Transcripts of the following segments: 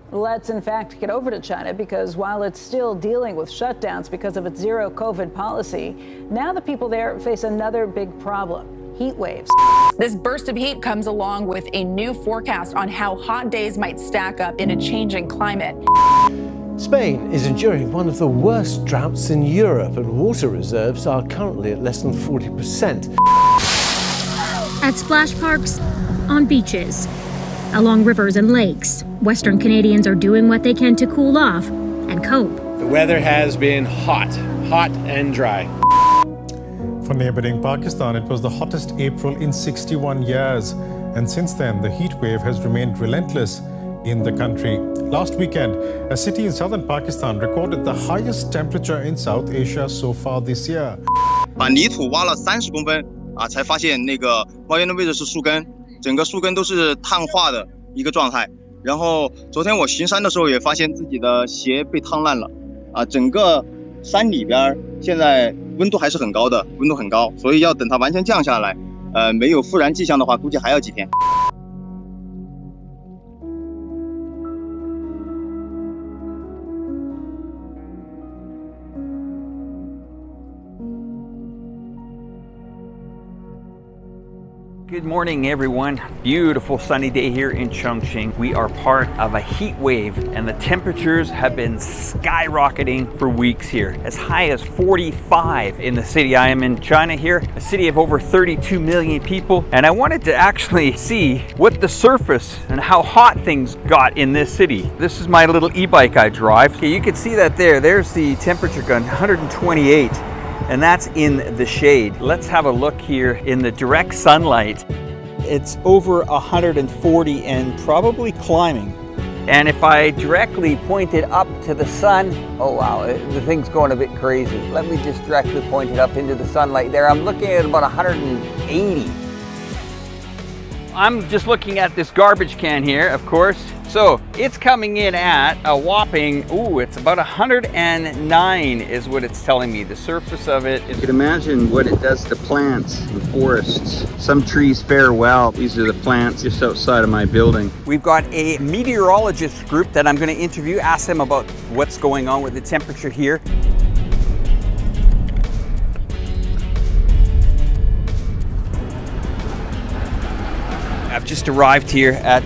Let's in fact get over to China, because while it's still dealing with shutdowns because of its zero COVID policy, now the people there face another big problem: heat waves. This burst of heat comes along with a new forecast on how hot days might stack up in a changing climate. Spain is enduring one of the worst droughts in Europe, and water reserves are currently at less than 40%. At splash parks, on beaches, along rivers and lakes, Western Canadians are doing what they can to cool off and cope. The weather has been hot and dry. For neighboring Pakistan, it was the hottest April in 61 years. And since then, the heat wave has remained relentless in the country. Last weekend, a city in southern Pakistan recorded the highest temperature in South Asia so far this year. 把泥土挖了30公分啊，才发现那个冒烟的位置是树根，整个树根都是碳化的一个状态。然后昨天我巡山的时候也发现自己的鞋被烫烂了，啊，整个山里边现在温度还是很高的，温度很高，所以要等它完全降下来，没有复燃迹象的话，估计还要几天。Good morning, everyone. Beautiful sunny day here in Chongqing. We are part of a heat wave, and the temperatures have been skyrocketing for weeks here, as high as 45 in the city. I am in China here, a city of over 32 million people, and I wanted to actually see what the surface and how hot things got in this city. This is my little e-bike I drive. Okay, you can see that there's the temperature gun, 128. And that's in the shade. Let's have a look here in the direct sunlight. It's over 140 and probably climbing. And if I directly point it up to the sun, oh wow, the thing's going a bit crazy. Let me just directly point it up into the sunlight there. I'm looking at about 180. I'm just looking at this garbage can here, of course. So it's coming in at a whopping, it's about 109 is what it's telling me. The surface of it, you can imagine what it does to plants and forests. Some trees fare well. These are the plants just outside of my building. We've got a meteorologist group that I'm going to interview, ask them about what's going on with the temperature here. I've just arrived here at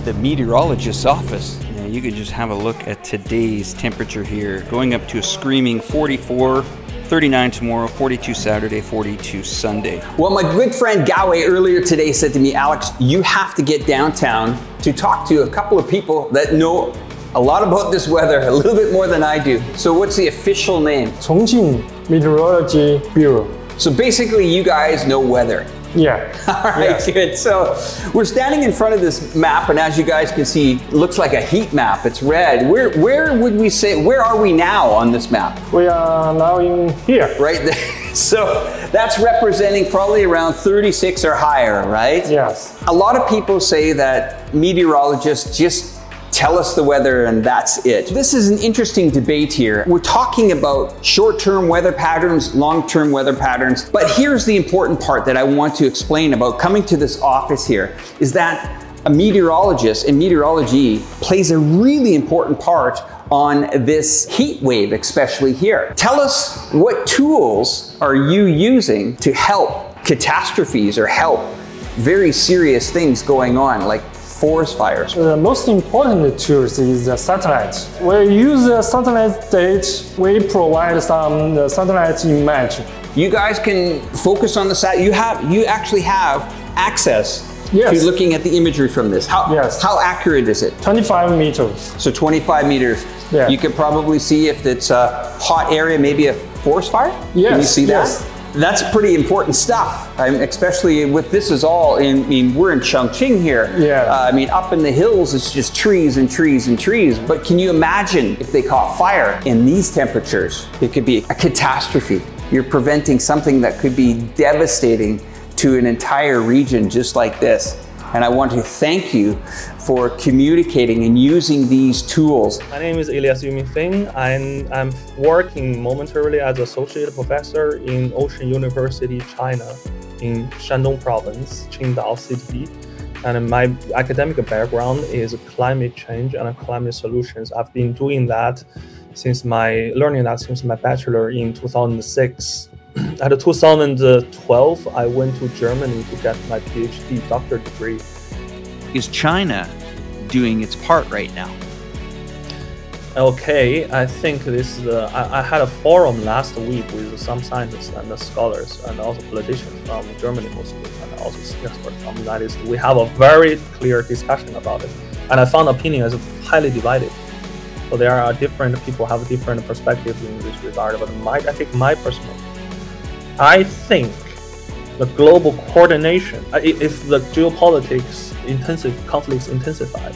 the meteorologist's office. Now you can just have a look at today's temperature here, going up to a screaming 44, 39 tomorrow, 42 Saturday, 42 Sunday. Well, my good friend Gaowei earlier today said to me, Alex, you have to get downtown to talk to a couple of people that know a lot about this weather, a little bit more than I do. So what's the official name? Chongqing Meteorological Bureau. So basically you guys know weather. Yeah. All right, yeah. Good. So we're standing in front of this map, and as you guys can see, it looks like a heat map. It's red. Where would we say, where are we now on this map? We are now in here. Right there. So that's representing probably around 36 or higher, right? Yes. A lot of people say that meteorologists just tell us the weather and that's it. This is an interesting debate here. We're talking about short-term weather patterns, long-term weather patterns, but here's the important part that I want to explain about coming to this office here, is that a meteorologist in meteorology plays a really important part on this heat wave, especially here. Tell us, what tools are you using to help catastrophes or help very serious things going on, like forest fires? The most important tools is the satellite. We use the satellite data. We provide some satellite image. You guys can focus on the sat. You actually have access to looking at the imagery from this. How accurate is it? 25 meters. So 25 meters. Yeah. You can probably see if it's a hot area, maybe a forest fire. Yes. Can you see that? Yes. That's pretty important stuff. Especially with this is all in, we're in Chongqing here. Yeah. Up in the hills, it's just trees and trees and trees. But can you imagine if they caught fire in these temperatures? It could be a catastrophe. You're preventing something that could be devastating to an entire region just like this. And I want to thank you for communicating and using these tools. My name is Elias Yuming-Feng. I'm working momentarily as associate professor in Ocean University, China. in Shandong province, Qingdao city. And my academic background is climate change and climate solutions. I've been doing that since my bachelor in 2006. At 2012, I went to Germany to get my PhD doctorate degree. Is China doing its part right now? Okay, I think this is I had a forum last week with some scientists and scholars and also politicians from Germany mostly, and also experts from the United States. We have a very clear discussion about it, and I found opinion is highly divided. So there are different people have different perspectives in this regard. But I think the global coordination, if the geopolitics conflicts intensify,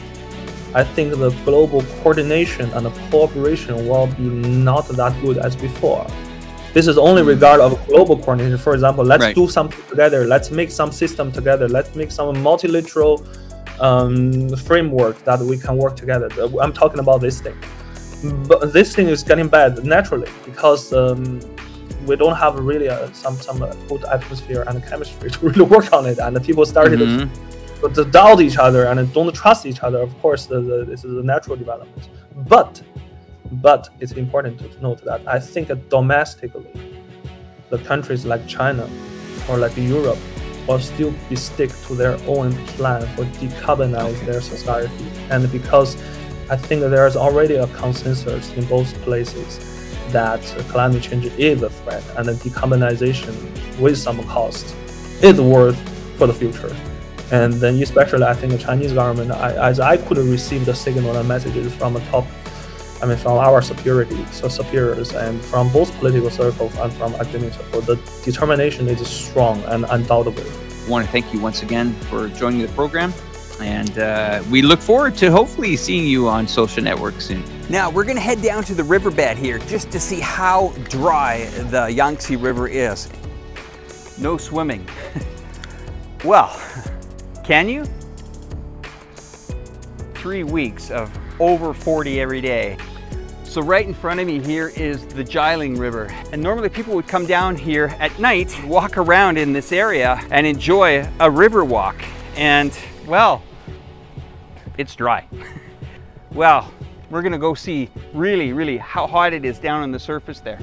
I think the global coordination and the cooperation will be not that good as before. This is only regard of global coordination. For example, let's do something together. Let's make some system together. Let's make some multilateral framework that we can work together. I'm talking about this thing. But this thing is getting bad naturally because we don't have really some good atmosphere and chemistry to really work on it. And the people started to doubt each other and don't trust each other. Of course, this is a natural development. But it's important to note that I think domestically, the countries like China or like Europe will still stick to their own plan for decarbonize their society. And because I think that there is already a consensus in both places that climate change is a threat and the decarbonization with some cost is worth for the future. And then especially I think the Chinese government, as I could receive the signal and messages from the top, from our superiors and from both political circles and from academic circles, the determination is strong and undoubtable. I want to thank you once again for joining the program. And we look forward to hopefully seeing you on social networks soon. Now we're going to head down to the riverbed here just to see how dry the Yangtze River is. No swimming. Well, can you? 3 weeks of over 40 every day. So right in front of me here is the Jiangxi River. And normally people would come down here at night, walk around in this area and enjoy a river walk. And well, it's dry. Well, we're gonna go see really how hot it is down on the surface there.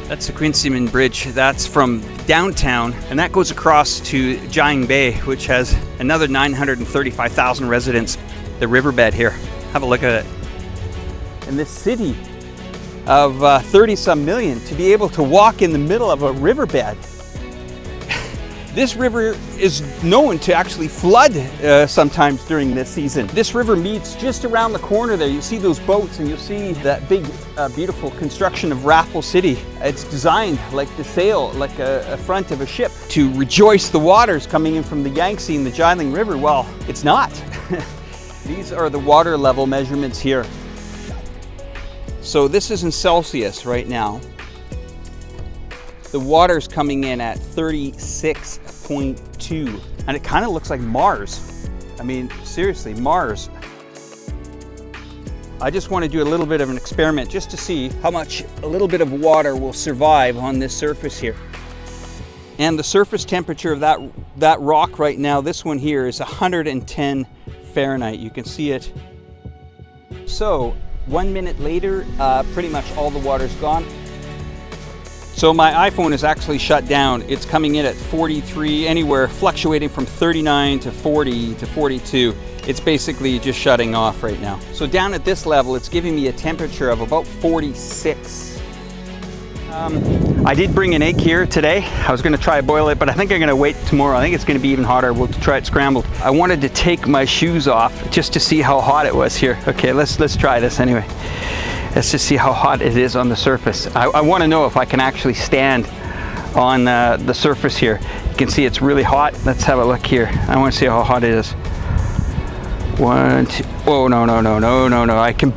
That's the Quincyman Bridge. That's from downtown, and that goes across to Jiangxi, which has another 935,000 residents. The riverbed here, have a look at it. In this city of 30-some million, to be able to walk in the middle of a riverbed. This river is known to actually flood sometimes during this season. This river meets just around the corner there. You see those boats and you'll see that big, beautiful construction of Raffles City. It's designed like the sail, like a front of a ship, to rejoice the waters coming in from the Yangtze and the Jiangxi River. Well, it's not. These are the water level measurements here. So this is in Celsius right now. The water's coming in at 36.2, and it kind of looks like Mars. I mean, seriously, Mars. I just want to do a little bit of an experiment just to see how much a little bit of water will survive on this surface here. And the surface temperature of that rock right now, this one here, is 110 Fahrenheit. You can see it. So 1 minute later, pretty much all the water's gone. So my iPhone is actually shut down. It's coming in at 43, anywhere fluctuating from 39 to 40 to 42. It's basically just shutting off right now. So down at this level, it's giving me a temperature of about 46. I did bring an egg here today. I was gonna try to boil it, but I think I'm gonna wait tomorrow. I think it's gonna be even hotter. We'll try it scrambled. I wanted to take my shoes off just to see how hot it was here. Okay, let's try this anyway. Let's just see how hot it is on the surface. I wanna know if I can actually stand on the surface here. You can see it's really hot. Let's have a look here. I wanna see how hot it is. 1, 2, oh, no. I can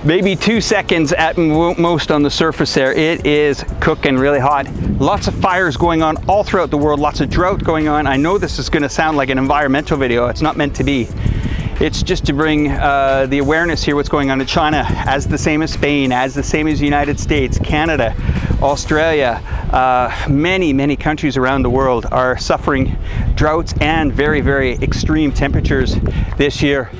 maybe 2 seconds at most on the surface there. It is cooking really hot. Lots of fires going on all throughout the world, lots of drought going on. I know this is gonna sound like an environmental video. It's not meant to be. It's just to bring the awareness here, what's going on in China, as the same as Spain, as the same as the United States, Canada, Australia, many countries around the world are suffering droughts and very, very extreme temperatures this year.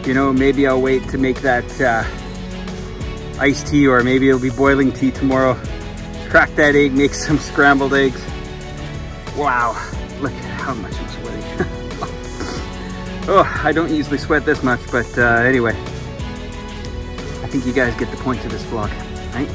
You know, maybe I'll wait to make that iced tea, or maybe it'll be boiling tea tomorrow. Crack that egg, make some scrambled eggs. Wow, look at how much I'm sweating. Oh, I don't usually sweat this much, but anyway, I think you guys get the point of this vlog, right?